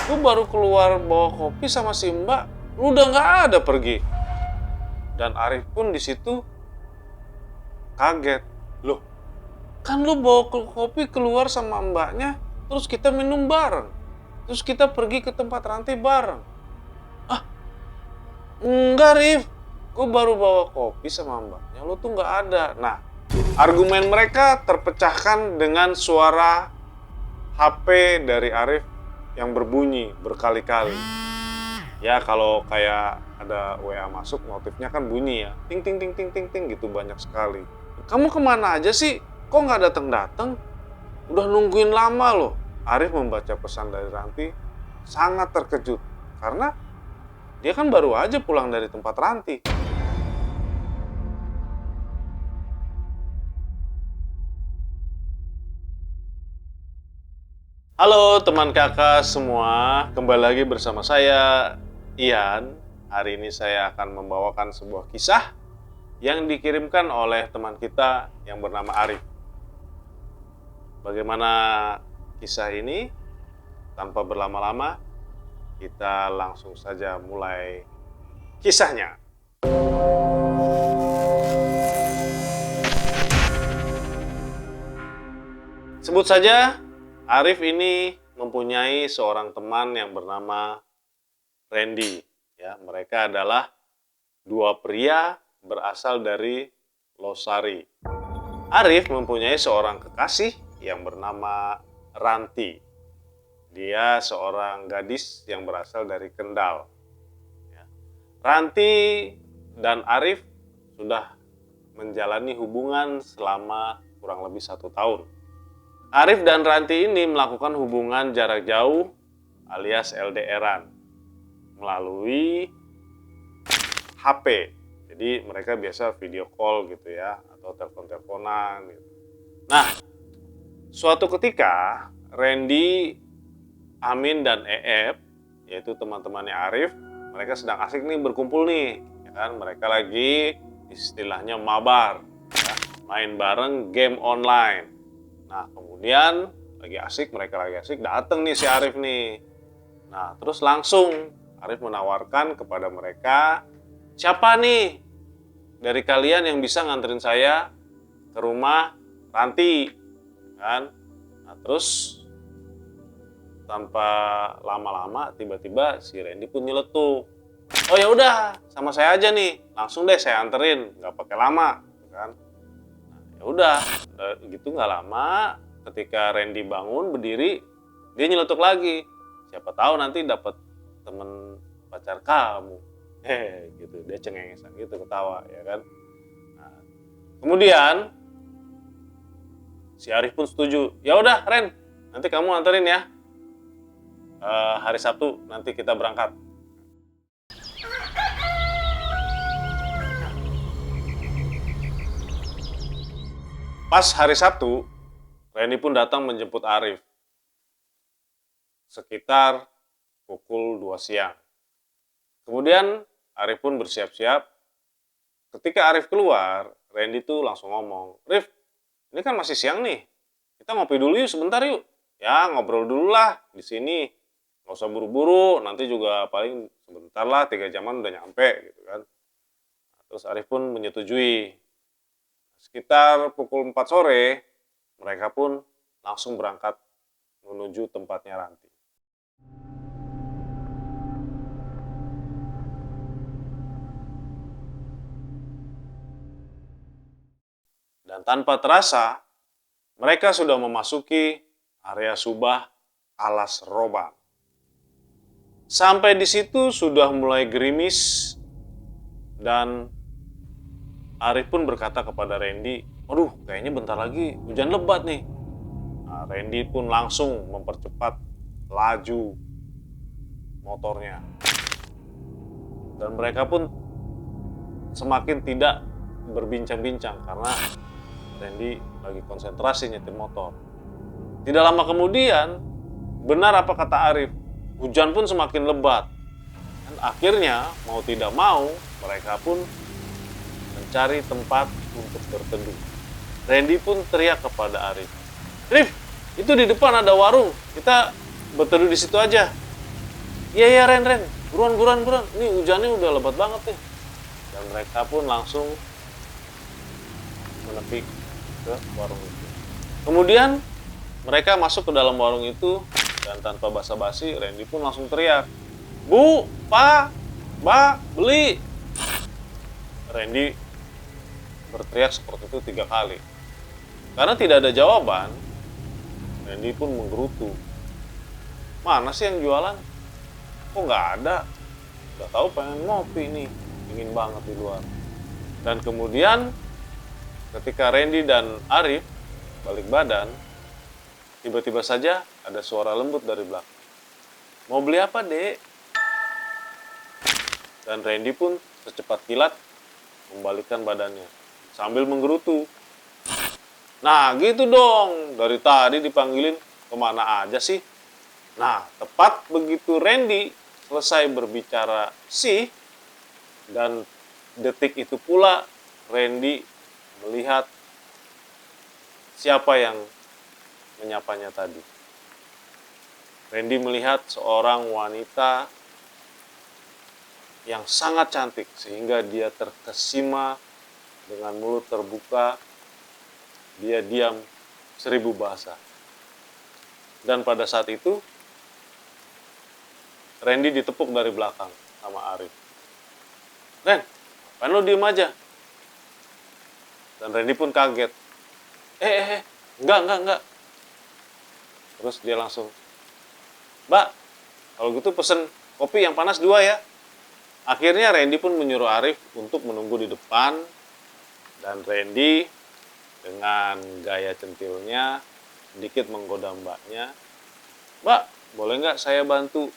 Gue baru keluar bawa kopi sama si Mbak, lu udah nggak ada pergi. Dan Arif pun di situ kaget. Loh, kan lu bawa kopi keluar sama Mbaknya, terus kita minum bareng. Terus kita pergi ke tempat Ranti bareng. Ah, enggak Rif, gue baru bawa kopi sama Mbaknya, lu tuh nggak ada. Nah, argumen mereka terpecahkan dengan suara HP dari Arif yang berbunyi berkali-kali. Ya kalau kayak ada WA masuk, notifnya kan bunyi ya, ting ting ting ting ting ting gitu banyak sekali. Kamu kemana aja sih? Kok nggak datang-datang? Udah nungguin lama loh. Arif membaca pesan dari Ranti sangat terkejut karena dia kan baru aja pulang dari tempat Ranti. Halo teman kakak semua, kembali lagi bersama saya Ian. Hari ini saya akan membawakan sebuah kisah yang dikirimkan oleh teman kita yang bernama Arif. Bagaimana kisah ini? Tanpa berlama-lama, kita langsung saja mulai kisahnya. Sebut saja Arif ini mempunyai seorang teman yang bernama Randy. Ya, mereka adalah dua pria berasal dari Losari. Arif mempunyai seorang kekasih yang bernama Ranti. Dia seorang gadis yang berasal dari Kendal. Ya. Ranti dan Arif sudah menjalani hubungan selama kurang lebih 1 tahun. Arif dan Ranti ini melakukan hubungan jarak jauh alias LDR-an melalui HP. Jadi mereka biasa video call gitu ya, atau telepon-teleponan gitu. Nah, suatu ketika Randy, Amin dan Eep, yaitu teman-temannya Arif, mereka sedang asik nih berkumpul nih, ya kan? Mereka lagi istilahnya mabar, ya, main bareng game online. Nah, kemudian mereka lagi asik, dateng nih si Arif nih. Nah, terus langsung Arif menawarkan kepada mereka, siapa nih dari kalian yang bisa nganterin saya ke rumah Ranti, kan? Nah, terus tanpa lama-lama tiba-tiba si Randy pun nyeletuk. Oh ya udah, sama saya aja nih, langsung deh saya anterin, nggak pakai lama, kan? Ya udah, gitu nggak lama, ketika Randy bangun berdiri, dia nyeletuk lagi. Siapa tahu nanti dapat temen pacar kamu, gitu. Dia cengengesan gitu, ketawa, ya kan. Nah, kemudian si Arif pun setuju. Ya udah, Ren, nanti kamu anterin ya. Hari Sabtu nanti kita berangkat. Pas hari Sabtu, Randy pun datang menjemput Arif. Sekitar pukul 2 siang. Kemudian Arif pun bersiap-siap. Ketika Arif keluar, Randy tuh langsung ngomong, Rif, ini kan masih siang nih. Kita ngopi dulu yuk sebentar yuk. Ya ngobrol dulu lah di sini. Nggak usah buru-buru, nanti juga paling sebentar lah, 3 jaman udah nyampe gitu kan. Terus Arif pun menyetujui. Sekitar pukul 4 sore, mereka pun langsung berangkat menuju tempatnya Ranti. Dan tanpa terasa, mereka sudah memasuki area Subah Alas Roban. Sampai di situ sudah mulai gerimis dan Arif pun berkata kepada Randy, waduh kayaknya bentar lagi hujan lebat nih. Nah, Randy pun langsung mempercepat laju motornya. Dan mereka pun semakin tidak berbincang-bincang karena Randy lagi konsentrasi nyetir motor. Tidak lama kemudian, benar apa kata Arif, hujan pun semakin lebat. Dan akhirnya, mau tidak mau, mereka pun mencari tempat untuk berteduh. Randy pun teriak kepada Arif, Rif, itu di depan ada warung, kita berteduh di situ aja. Iya iya Ren, buruan buruan buruan, ini hujannya udah lebat banget nih. Dan mereka pun langsung menepi ke warung itu. Kemudian mereka masuk ke dalam warung itu dan tanpa basa-basi Randy pun langsung teriak, "Bu, Pak, Mbak, beli!" Randy berteriak seperti itu 3 kali. Karena tidak ada jawaban, Randy pun menggerutu. Mana sih yang jualan? Kok nggak ada? Udah tahu pengen ngopi nih, dingin banget di luar. Dan kemudian ketika Randy dan Arif balik badan, tiba-tiba saja ada suara lembut dari belakang. "Mau beli apa, Dek?" Dan Randy pun secepat kilat membalikkan badannya sambil menggerutu. Nah gitu dong, dari tadi dipanggilin kemana aja sih? Nah tepat begitu Randy selesai berbicara sih, dan detik itu pula Randy melihat siapa yang menyapanya tadi. Randy melihat seorang wanita yang sangat cantik sehingga dia terkesima dengan mulut terbuka. Dia diam 1000 bahasa. Dan pada saat itu Randy ditepuk dari belakang sama Arif. "Ren, apaan lo diem aja?" Dan Randy pun kaget. Enggak. Terus dia langsung, "Mbak, kalau gitu pesen kopi yang panas 2 ya." Akhirnya Randy pun menyuruh Arif untuk menunggu di depan. Dan Randy dengan gaya centilnya sedikit menggoda mbaknya, "Mbak, boleh nggak saya bantu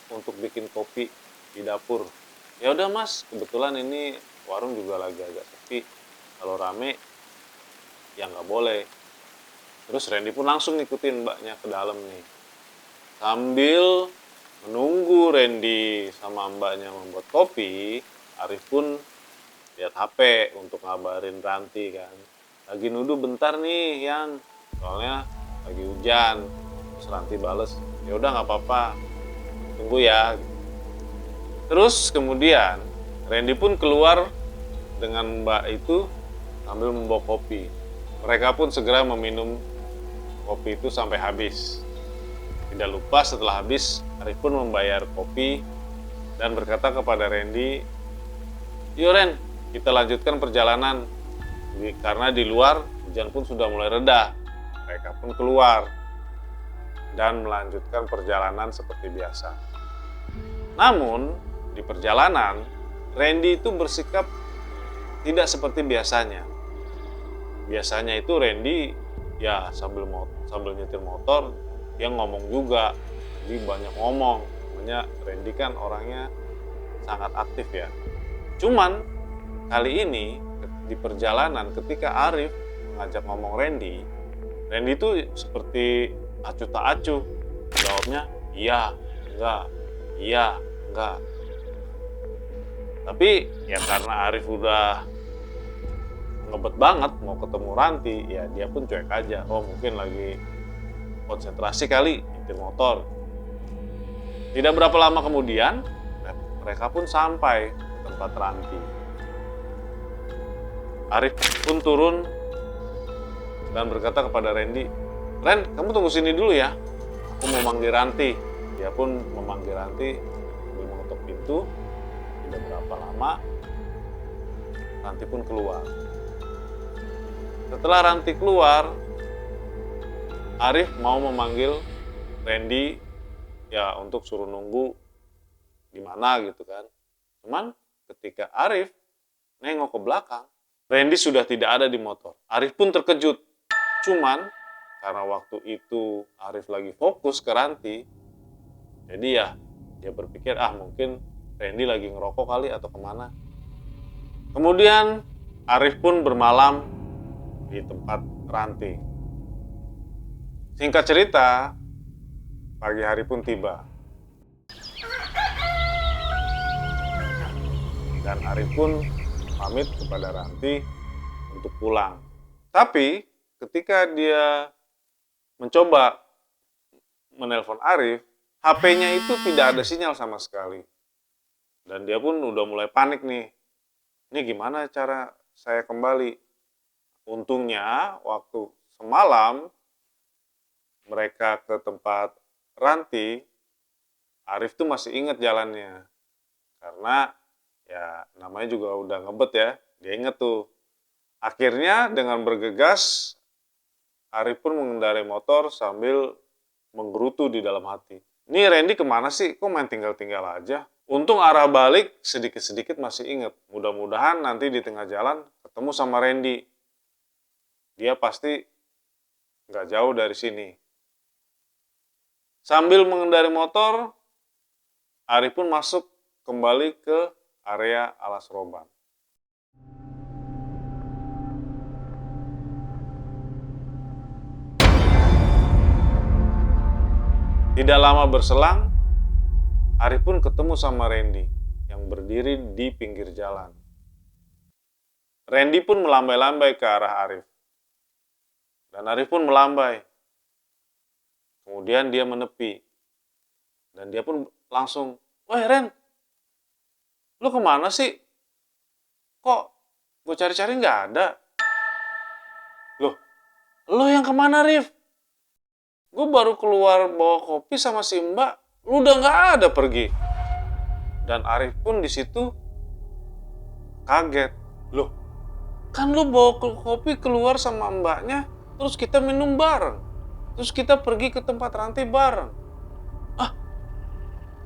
untuk bikin kopi di dapur?" "Ya udah Mas, kebetulan ini warung juga lagi agak sepi. Kalau rame ya nggak boleh." Terus Randy pun langsung ngikutin mbaknya ke dalam nih. Sambil menunggu Randy sama mbaknya membuat kopi, Arif pun lihat HP untuk ngabarin Ranti kan. "Lagi nuduh bentar nih yang, soalnya lagi hujan." Terus Ranti bales, "Ya udah nggak apa-apa, tunggu ya." Terus kemudian Randy pun keluar dengan mbak itu sambil membawa kopi. Mereka pun segera meminum kopi itu sampai habis. Tidak lupa setelah habis, Arif pun membayar kopi dan berkata kepada Randy, "Yuk Ren, kita lanjutkan perjalanan." Karena di luar hujan pun sudah mulai reda. Mereka pun keluar dan melanjutkan perjalanan seperti biasa. Namun di perjalanan Randy itu bersikap tidak seperti biasanya. Biasanya itu Randy ya sambil nyetir motor dia ngomong juga, jadi banyak ngomong. Namanya Randy kan orangnya sangat aktif ya. Cuman kali ini di perjalanan ketika Arif mengajak ngomong Randy itu seperti acuh tak acuh. Jawabnya iya, enggak. Tapi ya karena Arif udah ngebet banget mau ketemu Ranti, ya dia pun cuek aja. Oh mungkin lagi konsentrasi kali nyetir motor. Tidak berapa lama kemudian mereka pun sampai ke tempat Ranti. Arif pun turun dan berkata kepada Randy, "Ren, kamu tunggu sini dulu ya, aku mau manggil Ranti." Dia pun memanggil Ranti sambil mengetuk pintu. Tidak berapa lama Ranti pun keluar. Setelah Ranti keluar, Arif mau memanggil Randy ya untuk suruh nunggu di mana gitu kan. Cuman ketika Arif nengok ke belakang, Randy sudah tidak ada di motor. Arif pun terkejut. Cuman karena waktu itu Arif lagi fokus ke Ranti, jadi ya dia berpikir mungkin Randy lagi ngerokok kali atau kemana. Kemudian Arif pun bermalam di tempat Ranti. Singkat cerita, pagi hari pun tiba. Dan Arif pun pamit kepada Ranti untuk pulang. Tapi ketika dia mencoba menelpon Arif, HP-nya itu tidak ada sinyal sama sekali. Dan dia pun udah mulai panik nih. Ini gimana cara saya kembali? Untungnya waktu semalam mereka ke tempat Ranti, Arif tuh masih inget jalannya. Karena ya namanya juga udah ngebet ya, dia inget tuh. Akhirnya dengan bergegas, Arif pun mengendarai motor sambil menggerutu di dalam hati. Ini Randy kemana sih? Kok main tinggal-tinggal aja? Untung arah balik sedikit-sedikit masih inget. Mudah-mudahan nanti di tengah jalan ketemu sama Randy. Dia pasti nggak jauh dari sini. Sambil mengendarai motor, Arif pun masuk kembali ke area alas roban. Tidak lama berselang, Arif pun ketemu sama Randy yang berdiri di pinggir jalan. Randy pun melambai-lambai ke arah Arif. Dan Arif pun melambai. Kemudian dia menepi. Dan dia pun langsung, "Woi Ren, lu kemana sih? Kok gue cari-cari nggak ada?" "Loh, lu yang kemana Rif? Gue baru keluar bawa kopi sama si Mbak, lu udah nggak ada pergi." Dan Arif pun di situ kaget. "Loh, kan lu bawa kopi keluar sama mbaknya, terus kita minum bareng. Terus kita pergi ke tempat Ranti bareng." "Ah,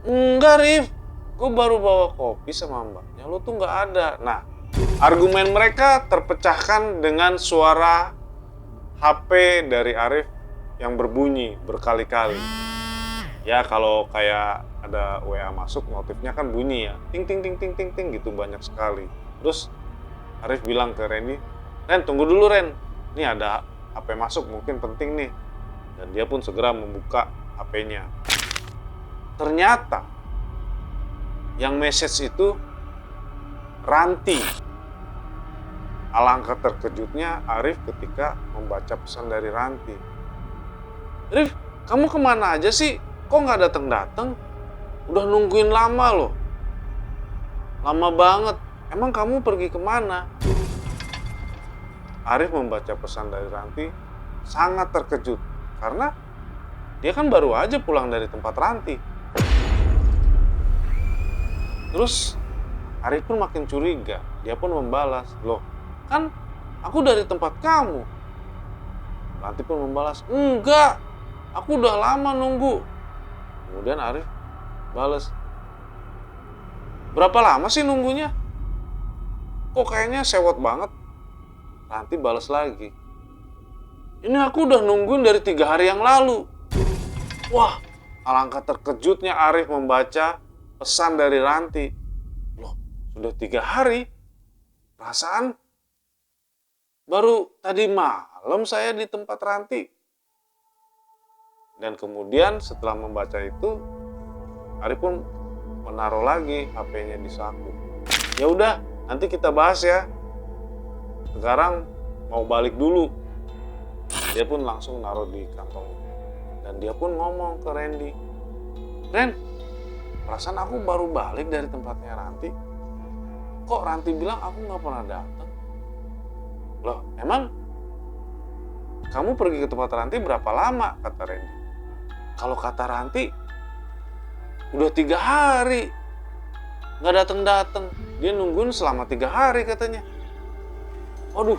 enggak Rif, gue baru bawa kopi sama mbaknya, lu tuh nggak ada." Nah, argumen mereka terpecahkan dengan suara HP dari Arif yang berbunyi berkali-kali. Ya kalau kayak ada WA masuk, notifnya kan bunyi ya, ting ting ting ting ting ting gitu banyak sekali. Terus Arif bilang ke Randy, "Ren, tunggu dulu Ren, ini ada HP masuk, mungkin penting nih." Dan dia pun segera membuka HP-nya. Ternyata yang message itu Ranti. Alangkah terkejutnya Arif ketika membaca pesan dari Ranti. "Rif, kamu kemana aja sih? Kok nggak datang-datang? Udah nungguin lama loh. Lama banget. Emang kamu pergi kemana?" Arif membaca pesan dari Ranti sangat terkejut. Karena dia kan baru aja pulang dari tempat Ranti. Terus Arif pun makin curiga. Dia pun membalas, "Loh, kan aku dari tempat kamu." Ranti pun membalas, "Enggak, aku udah lama nunggu." Kemudian Arif balas, "Berapa lama sih nunggunya? Kok kayaknya sewot banget?" Ranti balas lagi, "Ini aku udah nungguin dari 3 hari yang lalu." Wah, alangkah terkejutnya Arif membaca pesan dari Ranti. "Loh, sudah 3 hari? Perasaan baru tadi malam saya di tempat Ranti." Dan kemudian setelah membaca itu, Arif pun menaruh lagi HP-nya di saku. "Ya udah, nanti kita bahas ya. Sekarang mau balik dulu." Dia pun langsung naruh di kantong. Dan dia pun ngomong ke Randy, "Ren, perasaan aku baru balik dari tempatnya Ranti. Kok Ranti bilang aku nggak pernah datang?" "Loh, emang kamu pergi ke tempat Ranti berapa lama?" kata Randy. "Kalau kata Ranti, udah 3 hari nggak datang-datang. Dia nungguin selama 3 hari katanya." "Waduh,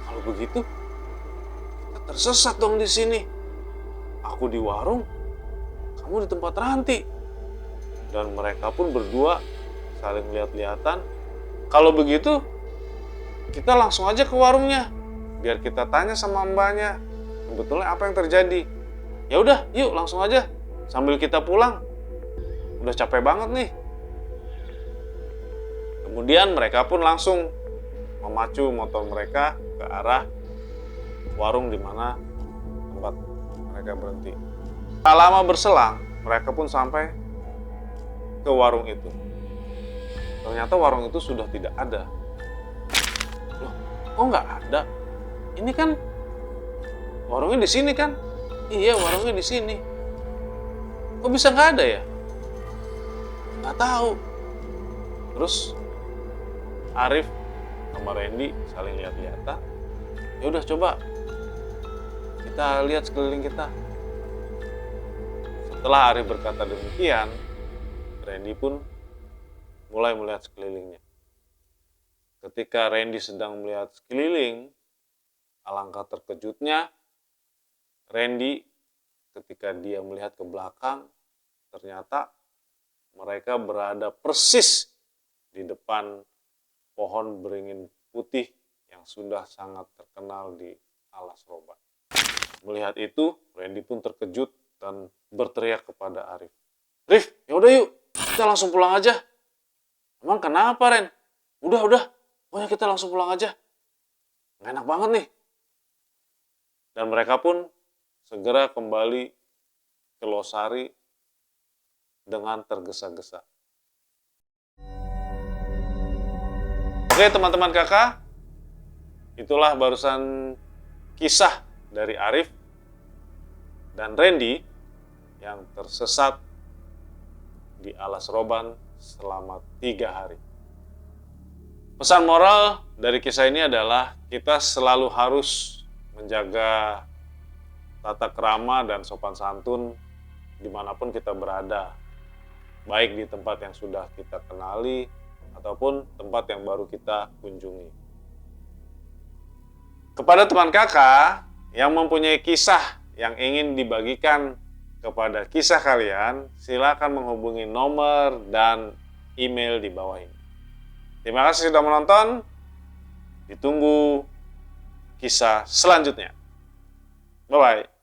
kalau begitu kita tersesat dong di sini. Aku di warung, kamu di tempat Ranti." Dan mereka pun berdua saling lihat-lihatan. "Kalau begitu, kita langsung aja ke warungnya, biar kita tanya sama mbaknya sebetulnya apa yang terjadi." "Ya udah, yuk langsung aja. Sambil kita pulang. Udah capek banget nih." Kemudian mereka pun langsung memacu motor mereka ke arah warung di mana tempat mereka berhenti. Tak lama berselang, mereka pun sampai ke warung itu. Ternyata warung itu sudah tidak ada. "Loh, kok nggak ada? Ini kan warungnya di sini kan?" "Iya, warungnya di sini." kok bisa nggak ada ya? Nggak tahu. Terus Arif sama Randy saling lihat-lihatan. Ya udah coba kita lihat sekeliling kita. Setelah Arif berkata demikian, Randy pun mulai melihat sekelilingnya. Ketika Randy sedang melihat sekeliling, alangkah terkejutnya Randy ketika dia melihat ke belakang, ternyata mereka berada persis di depan pohon beringin putih yang sudah sangat terkenal di Alas Roban. Melihat itu, Randy pun terkejut dan berteriak kepada Arif. Rif, yaudah yuk, kita langsung pulang aja. Emang kenapa, Ren? Udah, pokoknya kita langsung pulang aja. Nggak enak banget nih. Dan mereka pun segera kembali ke Losari dengan tergesa-gesa. Oke teman-teman kakak, itulah barusan kisah dari Arif dan Randy yang tersesat di Alas Roban selama 3 hari. Pesan moral dari kisah ini adalah kita selalu harus menjaga tata krama dan sopan santun dimanapun kita berada, baik di tempat yang sudah kita kenali ataupun tempat yang baru kita kunjungi. Kepada teman kakak yang mempunyai kisah yang ingin dibagikan kepada kisah kalian, silakan menghubungi nomor dan email di bawah ini. Terima kasih sudah menonton. Ditunggu kisah selanjutnya. Bye-bye.